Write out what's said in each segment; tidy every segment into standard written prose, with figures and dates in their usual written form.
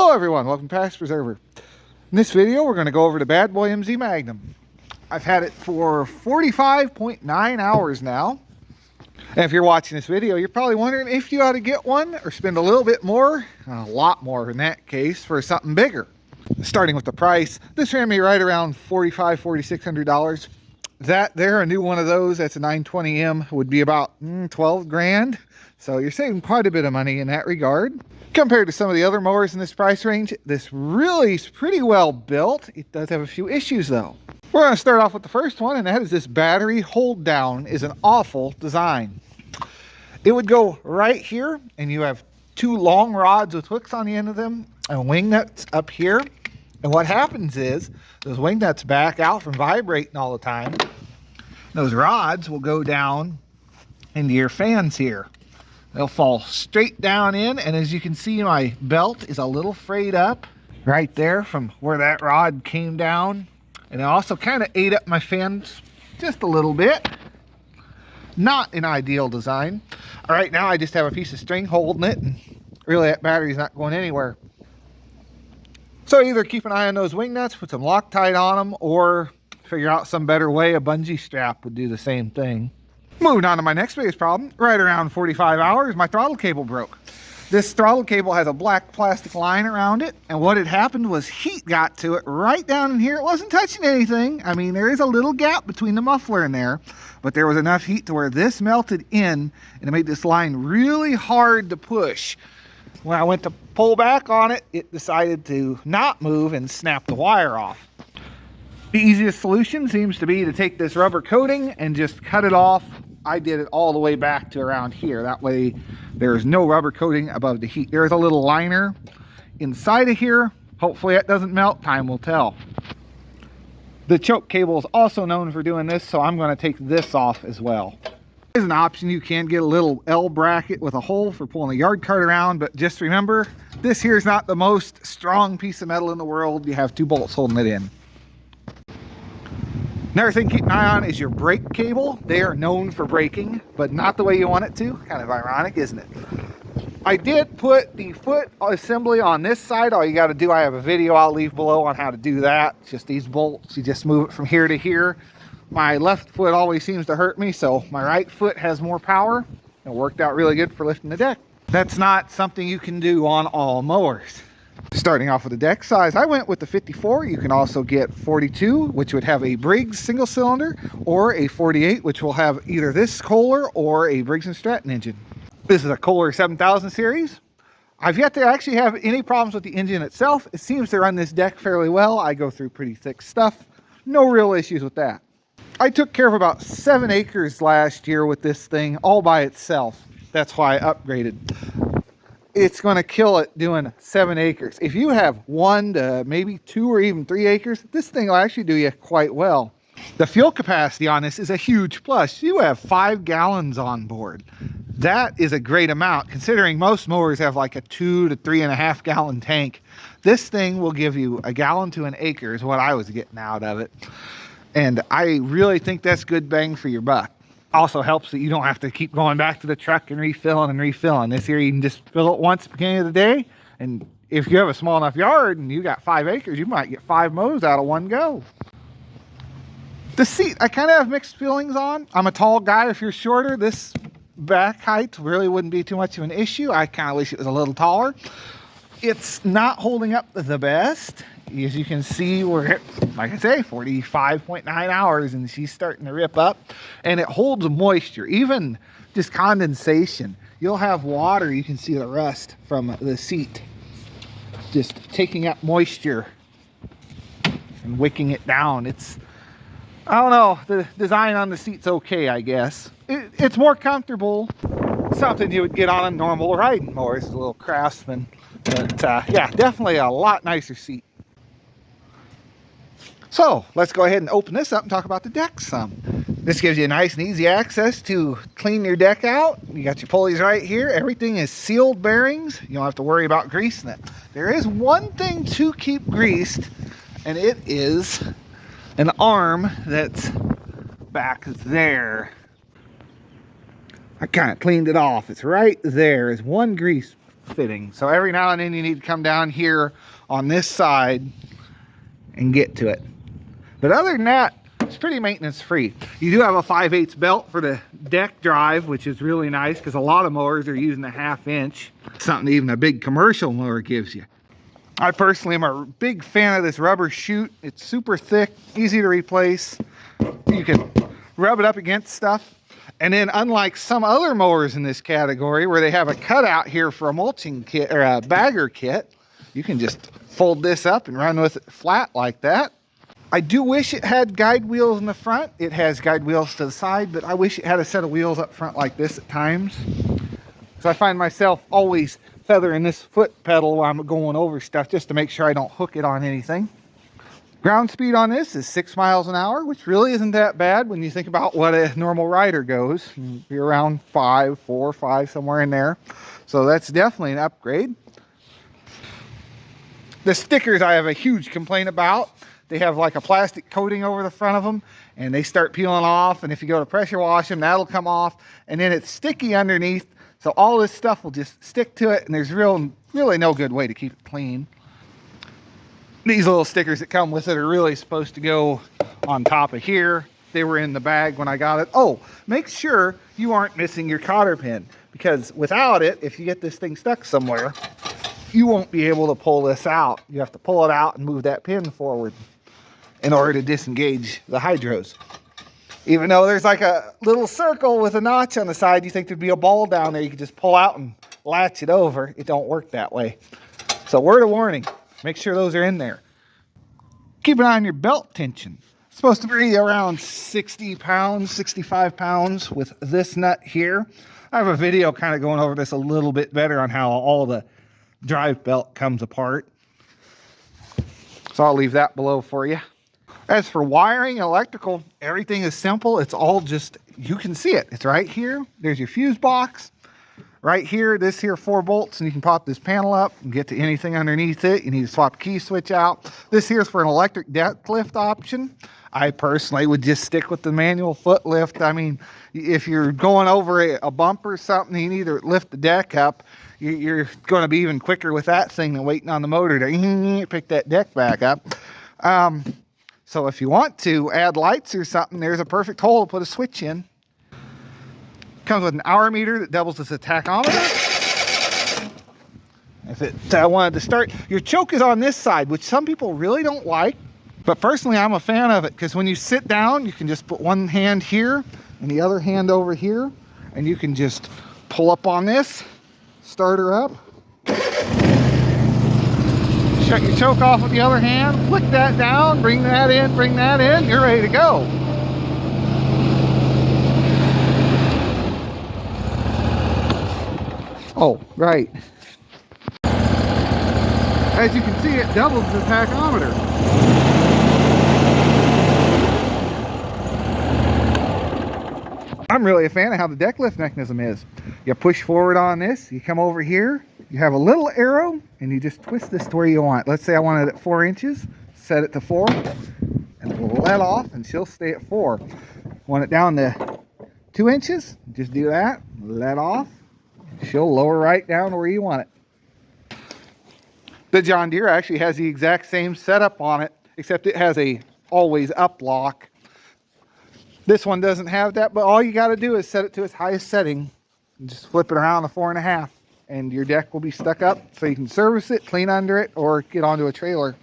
Hello everyone, welcome to Past Preserver. In this video we're going to go over the Bad Boy MZ Mangum. I've had it for 45.9 hours now. And if you're watching this video, you're probably wondering if you ought to get one or spend a little bit more, a lot more in that case, for something bigger. Starting with the price, this ran me right around $4,600. That there, a new one of those, that's a 920M, would be about 12 grand. So you're saving quite a bit of money in that regard. Compared to some of the other mowers in this price range, this really is pretty well built. It does have a few issues though. We're going to start off with the first one, and that is this battery hold down is an awful design. It would go right here, and you have two long rods with hooks on the end of them and wing nuts up here. And what happens is those wing nuts back out from vibrating all the time. Those rods will go down into your fans here. They'll fall straight down in, and as you can see, my belt is a little frayed up right there from where that rod came down. And it also kind of ate up my fans just a little bit. Not an ideal design. All right, now I just have a piece of string holding it, and really that battery's not going anywhere. So either keep an eye on those wing nuts, put some Loctite on them, or figure out some better way. A bungee strap would do the same thing. Moving on to my next biggest problem, right around 45 hours, my throttle cable broke. This throttle cable has a black plastic line around it, and what had happened was heat got to it right down in here. It wasn't touching anything. I mean, there is a little gap between the muffler and there, but there was enough heat to where this melted in, and it made this line really hard to push. When I went to pull back on it, it decided to not move and snap the wire off. The easiest solution seems to be to take this rubber coating and just cut it off. I did it all the way back to around here. That way there's no rubber coating above the heat. There's a little liner inside of here. Hopefully it doesn't melt. Time will tell. The choke cable is also known for doing this, so I'm going to take this off as well. As an option, you can get a little L bracket with a hole for pulling a yard cart around, but just remember, this here is not the most strong piece of metal in the world. You have two bolts holding it in. Another thing to keep an eye on is your brake cable. They are known for braking, but not the way you want it to. Kind of ironic, isn't it? I did put the foot assembly on this side. All you got to do, I have a video I'll leave below on how to do that. It's just these bolts. You just move it from here to here. My left foot always seems to hurt me, so my right foot has more power. It worked out really good for lifting the deck. That's not something you can do on all mowers. Starting off with the deck size, I went with the 54. You can also get 42, which would have a Briggs single cylinder, or a 48, which will have either this Kohler or a Briggs & Stratton engine. This is a Kohler 7000 series. I've yet to actually have any problems with the engine itself. It seems to run this deck fairly well. I go through pretty thick stuff. No real issues with that. I took care of about 7 acres last year with this thing all by itself. That's why I upgraded. It's going to kill it doing 7 acres. If you have 1 to maybe 2 or even 3 acres, this thing will actually do you quite well. The fuel capacity on this is a huge plus. You have 5 gallons on board. That is a great amount, considering most mowers have like a 2 to 3.5 gallon tank. This thing will give you a gallon to an acre is what I was getting out of it. And I really think that's good bang for your buck. Also helps that you don't have to keep going back to the truck and refilling. This here, you can just fill it once at the beginning of the day. And if you have a small enough yard and you got 5 acres, you might get 5 mows out of one go. The seat, I kind of have mixed feelings on. I'm a tall guy. If you're shorter, this back height really wouldn't be too much of an issue. I kind of wish it was a little taller. It's not holding up the best. As you can see, we're at, like I say, 45.9 hours, and she's starting to rip up. And it holds moisture, even just condensation. You'll have water. You can see the rust from the seat just taking up moisture and wicking it down. I don't know, the design on the seat's okay, I guess. It's more comfortable. Something you would get on a normal riding mower. It's a little Craftsman. But yeah, definitely a lot nicer seat. So let's go ahead and open this up and talk about the deck some. This gives you a nice and easy access to clean your deck out. You got your pulleys right here. Everything is sealed bearings. You don't have to worry about greasing it. There is one thing to keep greased, and it is an arm that's back there. I kind of cleaned it off. It's right there. There's one grease fitting. So every now and then you need to come down here on this side and get to it. But other than that, it's pretty maintenance free. You do have a 5/8 belt for the deck drive, which is really nice because a lot of mowers are using a 1/2 inch. Something even a big commercial mower gives you. I personally am a big fan of this rubber chute. It's super thick, easy to replace. You can rub it up against stuff. And then unlike some other mowers in this category where they have a cutout here for a mulching kit or a bagger kit, you can just fold this up and run with it flat like that. I do wish it had guide wheels in the front. It has guide wheels to the side, but I wish it had a set of wheels up front like this at times. So I find myself always feathering this foot pedal while I'm going over stuff just to make sure I don't hook it on anything. Ground speed on this is 6 miles an hour, which really isn't that bad when you think about what a normal rider goes. You're around 5, 4, 5, somewhere in there. So that's definitely an upgrade. The stickers I have a huge complaint about. They have like a plastic coating over the front of them and they start peeling off. And if you go to pressure wash them, that'll come off. And then it's sticky underneath. So all this stuff will just stick to it. And there's really no good way to keep it clean. These little stickers that come with it are really supposed to go on top of here. They were in the bag when I got it. Oh, make sure you aren't missing your cotter pin, because without it, if you get this thing stuck somewhere, you won't be able to pull this out. You have to pull it out and move that pin forward in order to disengage the hydros. Even though there's like a little circle with a notch on the side, you think there'd be a ball down there you could just pull out and latch it over. It don't work that way. So word of warning, make sure those are in there. Keep an eye on your belt tension. It's supposed to be around 60 pounds, 65 pounds with this nut here. I have a video kind of going over this a little bit better on how all the drive belt comes apart. So I'll leave that below for you. As for wiring, electrical, everything is simple. It's all just, you can see it. It's right here. There's your fuse box. Right here, this here 4 bolts, and you can pop this panel up and get to anything underneath it. You need to swap a key switch out. This here is for an electric deck lift option. I personally would just stick with the manual foot lift. I mean, if you're going over a bump or something, you need to lift the deck up. You're going to be even quicker with that thing than waiting on the motor to pick that deck back up. So if you want to add lights or something, there's a perfect hole to put a switch in. Comes with an hour meter that doubles as a tachometer. If it wanted to start, your choke is on this side, which some people really don't like, but personally I'm a fan of it because when you sit down, you can just put one hand here and the other hand over here, and you can just pull up on this, start her up, shut your choke off with the other hand, flick that down, bring that in, you're ready to go. Oh, right. As you can see, it doubles the tachometer. I'm really a fan of how the deck lift mechanism is. You push forward on this, you come over here, you have a little arrow, and you just twist this to where you want. Let's say I wanted it at 4 inches, set it to 4, and let off, and she'll stay at 4. Want it down to 2 inches, just do that, let off. She'll lower right down where you want it. The John Deere actually has the exact same setup on it, except it has a always up lock. This one doesn't have that, but all you got to do is set it to its highest setting and just flip it around to 4.5, and your deck will be stuck up so you can service it, clean under it, or get onto a trailer.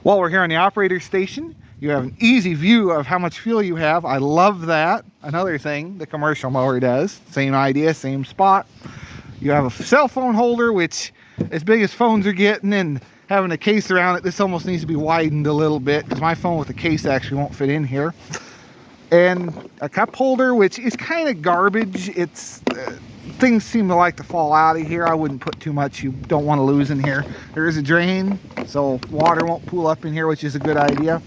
While we're here on the operator station, you have an easy view of how much fuel you have. I love that. Another thing the commercial mower does. Same idea, same spot. You have a cell phone holder, which as big as phones are getting, and having a case around it, this almost needs to be widened a little bit because my phone with the case actually won't fit in here. And a cup holder, which is kind of garbage. It's things seem to like to fall out of here. I wouldn't put too much you don't want to lose in here. There is a drain, so water won't pool up in here, which is a good idea.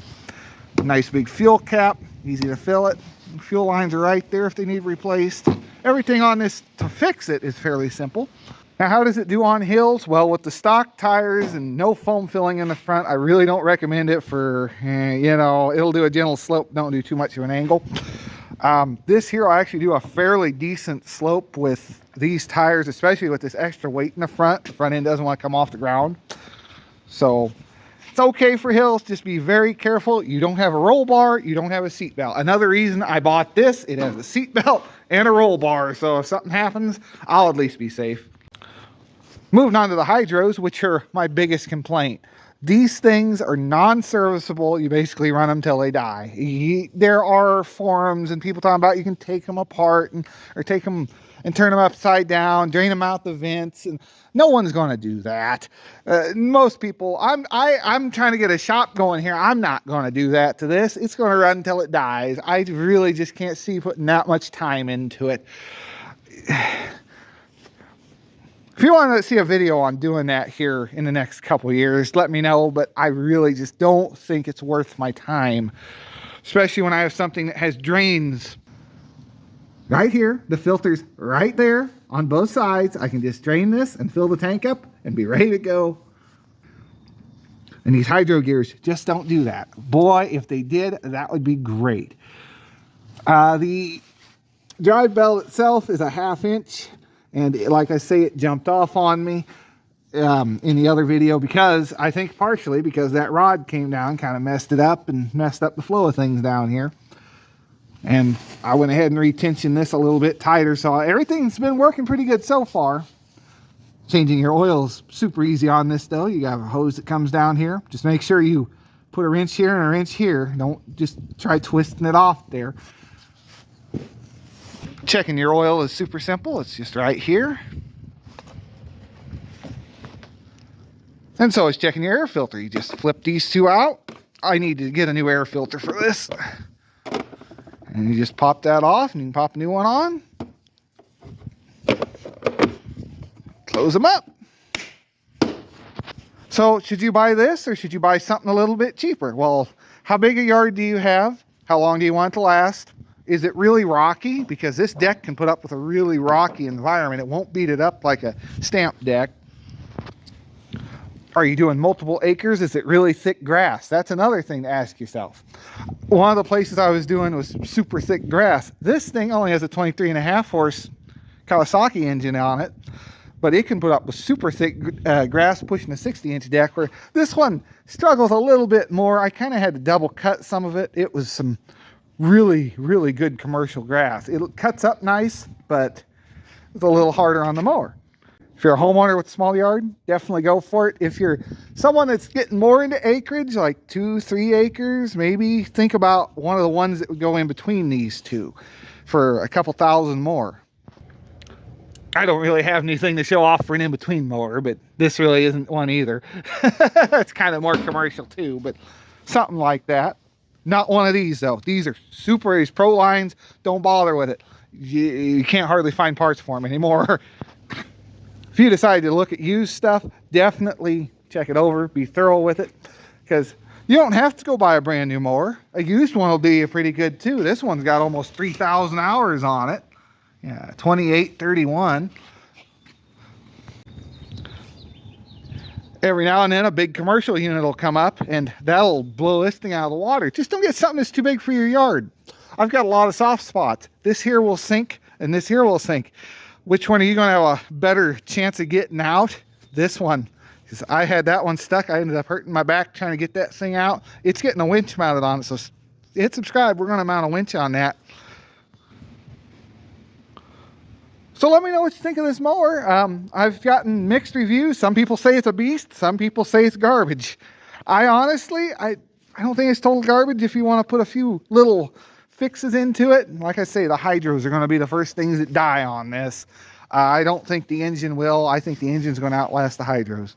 Nice big fuel cap, easy to fill it. Fuel lines are right there if they need replaced. Everything on this to fix it is fairly simple. Now, how does it do on hills? Well, with the stock tires and no foam filling in the front, I really don't recommend it for, it'll do a gentle slope, don't do too much of an angle. This here will actually do a fairly decent slope with these tires, especially with this extra weight in the front end doesn't want to come off the ground. So it's okay for hills, just be very careful. You don't have a roll bar, you don't have a seat belt. Another reason I bought this, it has a seat belt and a roll bar, so if something happens, I'll at least be safe. Moving on to the hydros, which are my biggest complaint. These things are non-serviceable. You basically run them till they die. There are forums and people talking about you can take them apart or take them and turn them upside down, drain them out the vents, and no one's going to do that. Most people, I'm trying to get a shop going here. I'm not going to do that to this. It's going to run until it dies. I really just can't see putting that much time into it. If you want to see a video on doing that here in the next couple years, let me know, but I really just don't think it's worth my time, especially when I have something that has drains right here, the filter's right there on both sides. I can just drain this and fill the tank up and be ready to go. And these hydro gears just don't do that. Boy, if they did, that would be great. The drive belt itself is a 1/2 inch. And like I say, it jumped off on me in the other video because I think partially because that rod came down, kind of messed it up and messed up the flow of things down here. And I went ahead and retensioned this a little bit tighter. So everything's been working pretty good so far. Changing your oil is super easy on this though. You got a hose that comes down here. Just make sure you put a wrench here and a wrench here. Don't just try twisting it off there. Checking your oil is super simple. It's just right here. And so is checking your air filter. You just flip these two out. I need to get a new air filter for this. And you just pop that off and you can pop a new one on. Close them up. So should you buy this or should you buy something a little bit cheaper? Well, how big a yard do you have? How long do you want it to last? Is it really rocky? Because this deck can put up with a really rocky environment. It won't beat it up like a stamp deck. Are you doing multiple acres? Is it really thick grass? That's another thing to ask yourself. One of the places I was doing was super thick grass. This thing only has a 23.5 horse Kawasaki engine on it, but it can put up with super thick grass pushing a 60-inch deck, where this one struggles a little bit more. I kind of had to double cut some of it. It was some really good commercial grass. It cuts up nice, but it's a little harder on the mower. If you're a homeowner with a small yard, definitely go for it. If you're someone that's getting more into acreage, like 2-3 acres, maybe think about one of the ones that would go in between these two for a couple thousand more. I don't really have anything to show off for an in-between mower, but this really isn't one either. It's kind of more commercial too, but something like that. Not one of these though. These are Super Ace Pro lines. Don't bother with it. You can't hardly find parts for them anymore. If you decide to look at used stuff, definitely check it over. Be thorough with it, because you don't have to go buy a brand new mower. A used one will do you pretty good too. This one's got almost 3,000 hours on it. Yeah, 2831. Every now and then a big commercial unit will come up and that'll blow this thing out of the water. Just don't get something that's too big for your yard. I've got a lot of soft spots. This here will sink and this here will sink. Which one are you going to have a better chance of getting out? This one. Because I had that one stuck. I ended up hurting my back trying to get that thing out. It's getting a winch mounted on it. So hit subscribe. We're going to mount a winch on that. So let me know what you think of this mower. I've gotten mixed reviews. Some people say it's a beast. Some people say it's garbage. I honestly, I don't think it's total garbage if you want to put a few little fixes into it. Like I say, the hydros are going to be the first things that die on this. I don't think the engine will. I think the engine's going to outlast the hydros.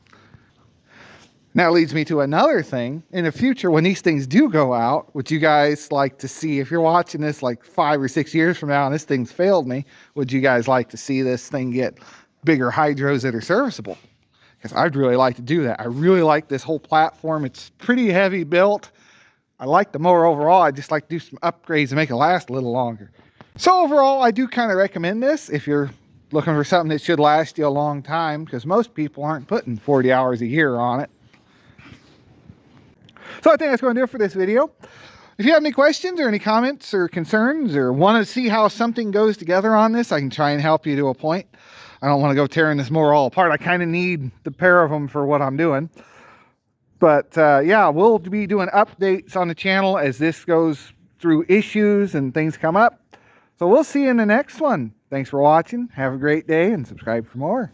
Now leads me to another thing. In the future, when these things do go out, would you guys like to see, if you're watching this like 5 or 6 years from now and this thing's failed me, would you guys like to see this thing get bigger hydros that are serviceable? Because I'd really like to do that. I really like this whole platform. It's pretty heavy built. I like the mower overall. I just like to do some upgrades to make it last a little longer. So overall, I do kind of recommend this if you're looking for something that should last you a long time, because most people aren't putting 40 hours a year on it. So I think that's going to do it for this video. If you have any questions or any comments or concerns or want to see how something goes together on this, I can try and help you to a point. I don't want to go tearing this mower all apart. I kind of need the pair of them for what I'm doing. But yeah, we'll be doing updates on the channel as this goes through issues and things come up. So we'll see you in the next one. Thanks for watching. Have a great day and subscribe for more.